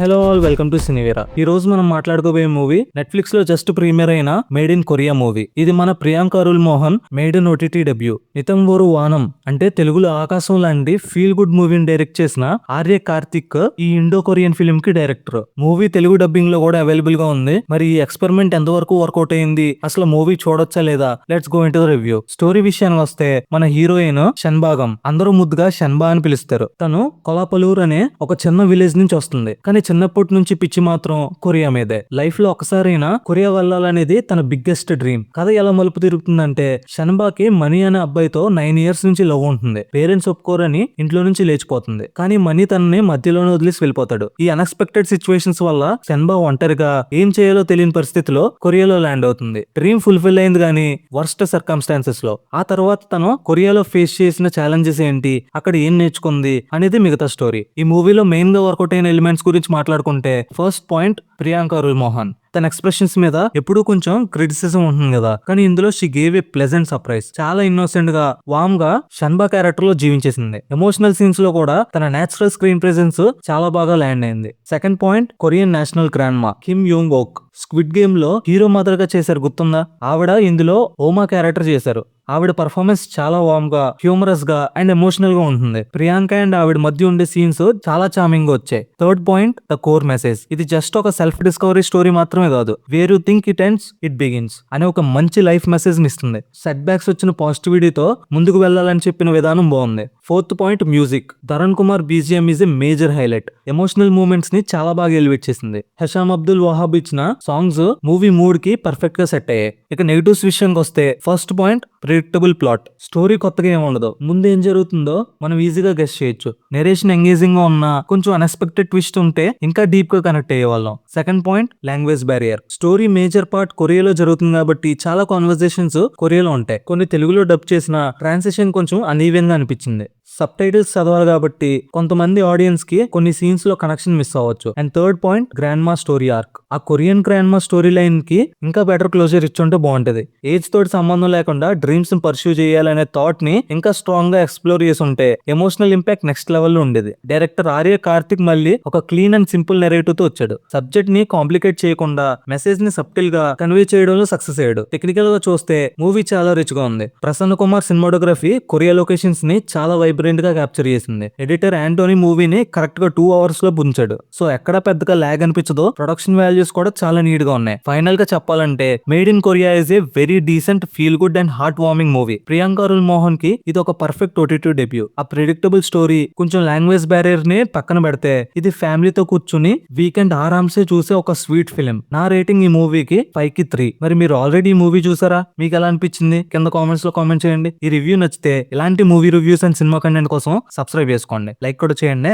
Hello all, welcome to Cinevera. ఈ రోజు మనం మాట్లాడుకోబోయే మూవీ నెట్ఫ్లిక్స్ లో జస్ట్ ప్రీమియర్ అయిన మేడ్ ఇన్ కొరియా మూవీ. ఇది మన Priyanka Arul Mohan made in OTT debut. Nitham Oru Vaanam అంటే తెలుగులో ఆకాశం లాంటి ఫీల్ గుడ్ మూవీని డైరెక్ట్ చేసిన ఆర్య కార్తిక్ ఈ ఇండో కొరియన్ ఫిల్మ్ కి డైరెక్టర్. మూవీ తెలుగు డబ్బింగ్ లో కూడా అవైలబుల్ గా ఉంది. మరి ఈ ఎక్స్పెరిమెంట్ ఎంతవరకు వర్కౌట్ అయింది, అసలు మూవీ చూడొచ్చా లేదా, let's go into the review. Story విషయానికి వస్తే మన హీరోయిన్ షన్బాగం, అందరూ ముద్దుగా షన్బా అని పిలుస్తారు. తను కొలాపలూర్ అనే ఒక చిన్న విలేజ్ నుంచి వస్తుంది. కానీ చిన్నప్పటి నుంచి పిచ్చి మాత్రం కొరియా మీదే. లైఫ్ లో ఒకసారైనా కొరియా వెళ్ళాలనేది తన బిగ్గెస్ట్ డ్రీమ్. కథ ఎలా మలుపు తిరుగుతుందంటే, షన్బాకి మనీ అనే అబ్బాయితో 9 years నుంచి లవ్ ఉంటుంది. పేరెంట్స్ ఒప్పుకోరని ఇంట్లో నుంచి లేచిపోతుంది. కానీ మనీ తనని మధ్యలోనే వదిలేసి వెళ్ళిపోతాడు. ఈ అన్ఎక్స్పెక్టెడ్ సిచ్యువేషన్స్ వల్ల షన్బా ఒంటరిగా ఏం చేయాలో తెలియని పరిస్థితిలో కొరియాలో ల్యాండ్ అవుతుంది. డ్రీమ్ ఫుల్ఫిల్ అయింది కానీ వర్స్ట్ సర్కమ్స్టాన్సెస్ లో. ఆ తర్వాత తను కొరియాలో ఫేస్ చేసిన ఛాలెంజెస్ ఏంటి, అక్కడ ఏం నేర్చుకుంది అనేది మిగతా స్టోరీ. ఈ మూవీలో మెయిన్ గా వర్కౌట్ అయిన ఎలిమెంట్స్ గురించి మాట్లాడుకుంటే, ఫస్ట్ పాయింట్ ప్రియాంక అరుల్ మోహన్. తన ఎక్స్ప్రెషన్స్ మీద ఎప్పుడూ కొంచెం క్రిటిసిజం ఉంటుంది కదా, కానీ ఇందులో she gave a pleasant surprise. చాలా ఇన్నోసెంట్ గా, వామ్ గా షన్బా క్యారెక్టర్ లో జీవించేసింది. ఎమోషనల్ సీన్స్ లో కూడా తన నేచురల్ స్క్రీన్ ప్రెజెన్స్ చాలా బాగా ల్యాండ్ అయింది. Second point, Korean national grand మా కిమ్ యోంగ్ ఓక్. స్క్విడ్ గేమ్ లో హీరో మదర్ గా చేశారు, గుర్తుందా? ఆవిడ ఇందులో ఓమా క్యారెక్టర్ చేశారు. ఆవిడ పర్ఫార్మెన్స్ చాలా వామ్ గా, హ్యూమరస్ గా అండ్ ఎమోషనల్ గా ఉంటుంది. ప్రియాంక అండ్ ఆవిడ మధ్య ఉండే సీన్స్ చాలా చార్మింగ్ గా వచ్చాయి. Third point, the core message. ఇది జస్ట్ ఒక సెల్ఫ్ డిస్కవరీ స్టోరీ మాత్రమే కాదు, where you think it ends it begins అనే ఒక మంచి లైఫ్ మెసేజ్ ని ఇస్తుంది. సెట్ బ్యాక్స్ వచ్చిన పాజిటివిటీతో ముందుకు వెళ్లాలని చెప్పిన విధానం బాగుంది. Fourth point, music. Tarun Kumar BGM is a major highlight. Emotional moments ని చాలా బాగా ఎలివేట్ చేసింది. హషామ్ అబ్దుల్ వహాబ్ ఇచ్చిన సాంగ్స్ మూవీ మూడ్ కి పర్ఫెక్ట్ గా సెట్ అయ్యాయి. ఇక నెగటివ్స్ విషయానికి వస్తే, first point, predictable plot. Story కొత్తగా ఏమి ఉండదు. ముందు ఏం జరుగుతుందో మనం ఈజీగా గెస్ చేయొచ్చు. నెరేషన్ ఎంగేజింగ్ గా ఉన్నా, కొంచెం అన్ఎక్స్పెక్టెడ్ ట్విస్ట్ ఉంటే ఇంకా డీప్ గా కనెక్ట్ అయ్యే వాళ్ళం. Second point, language barrier. Story major part కొరియాలో జరుగుతుంది కాబట్టి చాలా కాన్వర్సేషన్స్ కొరియాలో ఉంటాయి. కొన్ని తెలుగులో డబ్ చేసిన ట్రాన్సిషన్ కొంచెం అనీవెన్ గా అనిపించింది. సబ్ టైటిల్స్ చదవాలి కాబట్టి కొంతమంది ఆడియన్స్ కి కొన్ని సీన్స్ లో కనెక్షన్ మిస్ అవ్వచ్చు. అండ్ థర్డ్ పాయింట్, గ్రాండ్ మా స్టోరీ ఆర్క్. ఆ కొరియన్ గ్రాండ్ మా స్టోరీ లైన్ కి ఇంకా బెటర్ క్లోజర్ ఇచ్చుంటే బాగుంటది. ఏజ్ తోటి సంబంధం లేకుండా డ్రీమ్స్ ని పర్స్యూ చేయాలనే థాట్ ని ఇంకా స్ట్రాంగ్ గా ఎక్స్ప్లోర్ చేసి ఉంటే ఎమోషనల్ ఇంపాక్ట్ నెక్స్ట్ లెవెల్ లో ఉండేది. డైరెక్టర్ ఆర్య కార్తిక్ మళ్ళీ ఒక క్లీన్ అండ్ సింపుల్ నెరేటివ్ తో వచ్చాడు. సబ్జెక్ట్ ని కాంప్లికేట్ చేయకుండా మెసేజ్ ని సబ్టిల్ గా కన్వే చేయడంలో సక్సెస్ అయ్యాడు. టెక్నికల్ గా చూస్తే మూవీ చాలా రిచ్ గా ఉంది. Prasanna Kumar cinematography Korea locations ని చాలా వైబ్రెంట్ గా క్యాప్చర్ చేసింది. ఎడిటర్ ఆంటోనీ మూవీని కరెక్ట్ గా 2 hours లో పుంచాడు. సో ఎక్కడ పెద్దగా లాగ్ అనిపించదో. ప్రొడక్షన్ వాల్యూస్ కూడా చాలా నీట్ గా ఉన్నాయి. ఫైనల్ గా చెప్పాలంటే, made in Korea is a very decent, feel good and heart warming movie. Priyanka Arul Mohan కి ఇది ఒక పర్ఫెక్ట్ ఓటీటీ డెబ్యూ. ఆ ప్రిడిక్టబుల్ స్టోరీ, కొంచెం లాంగ్వేజ్ బ్యారియర్ ని పక్కన పెడితే ఇది ఫ్యామిలీతో కూర్చుని వీకెండ్ ఆరామ్సే చూసే ఒక స్వీట్ ఫిలిం. నా రేటింగ్ ఈ మూవీకి 5/3. మరి మీరు ఆల్రెడీ ఈ మూవీ చూసారా? మీకు ఎలా అనిపించింది? కింద కామెంట్స్ లో కామెంట్ చేయండి. ఈ రివ్యూ నచ్చితే ఇలాంటి movie reviews and cinema content కోసం సబ్స్క్రైబ్ చేసుకోండి, లైక్ కూడా చేయండి.